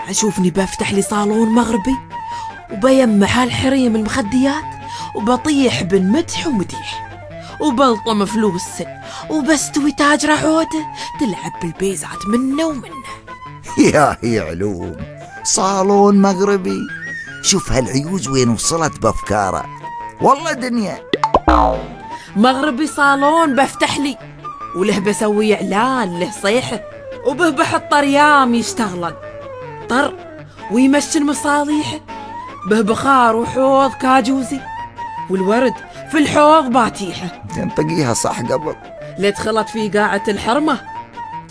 أشوفني بفتح لي صالون مغربي وبيمع هالحريم المخديات وبطيح بالمدح ومديح وبلطم فلوس وبستوي تاجر عودة تلعب بالبيزات منه ومنه. يا هي علوم، صالون مغربي، شوف هالعيوز وين وصلت بأفكاره، والله دنيا. مغربي صالون بفتح لي وله بسوي إعلان له صيحة وبه بحط طريام يشتغلن طر ويمشن مصاليحه به بخار وحوض كاجوزي والورد في الحوض باتيحه. تنطقيها صح قبل لا دخلت في قاعة الحرمة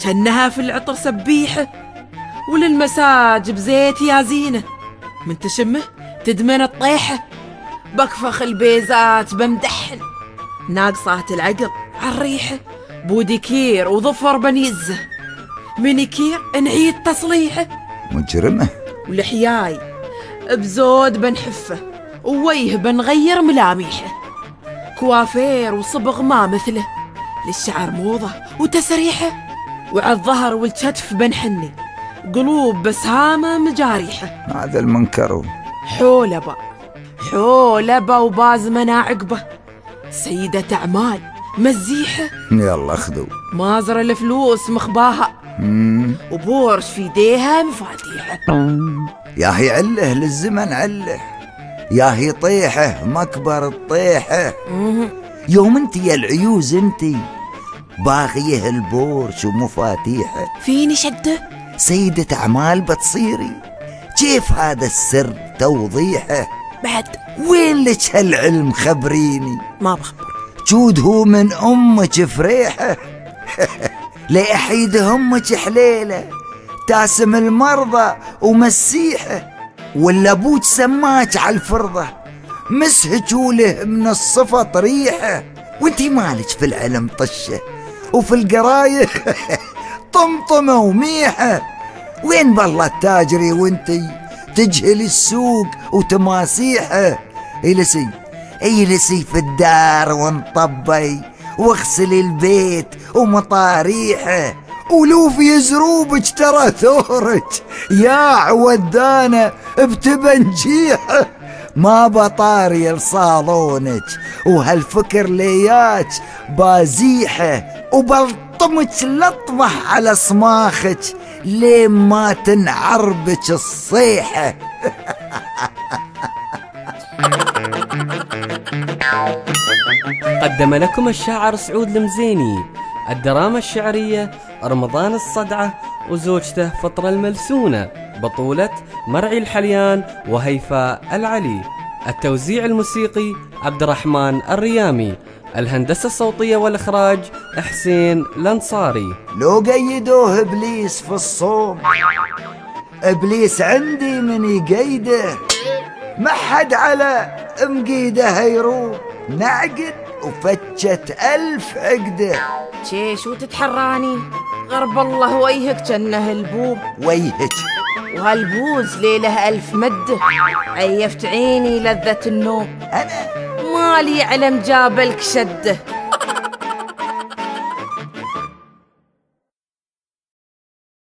كأنها في العطر سبيحة وللمساج بزيت يا زينة من تشمه تدمن الطيحة بكفخ البيزات بمدحن ناقصات العقل عالريحة بوديكير وظفر بنيزه مينيكير نعيد تصليحه مجرمة ولحياي بزود بنحفه وويه بنغير ملاميحه كوافير وصبغ ما مثله للشعر موضة وتسريحه وعالظهر والكتف بنحني قلوب بسهامة مجاريحه. هذا المنكر حولبة وبازمنا عقبه سيدة أعمال مزيحة يلا خذوا مازر الفلوس مخباها وبورش في يديها مفاتيحه. يا هي عله للزمن عله، يا هي طيحه مكبر الطيحه. يوم انت يا العيوز انت باغيه البورش ومفاتيحه فيني شده سيدة أعمال بتصيري، كيف هذا السر توضيحه؟ بعد وين لك هالعلم خبريني؟ ما بخبر جود هو من أمك فريحة لا أحيد أمك حليلة تاسم المرضى ومسيحة ولا أبوك سماك على الفرضة مسهجوله من الصفة طريحة وانتي مالك في العلم طشة وفي القراية طمطمة وميحة. وين بالله التاجري وانتي تجهلي السوق وتماسيحه؟ اجلسي في الدار وانطبي واغسلي البيت ومطاريحه ولوفي زروبك ترى ثورك يا عودانه بتبنجيحه ما بطاري لصالونك وهالفكر لياك بازيحه وبلطمك لطمه على صماخك لين ما تنعربك الصيحه. قدم لكم الشاعر سعود المزيني الدراما الشعرية رمضان الصدعة وزوجته فطرة الملسونة بطولة مرعي الحليان وهيفاء العلي. التوزيع الموسيقي عبد الرحمن الريامي. الهندسة الصوتية والإخراج حسين الأنصاري. لو قيدوه إبليس في الصوم إبليس عندي من يقيده ما حد على مقيده هيروم نعقد وفتشت 1000 عقده. شيش وتتحراني غرب الله ويهك جنه البوب ويهك وهالبوز ليله 1000 مده عيفت عيني لذة النوم أنا مالي علم جابلك شده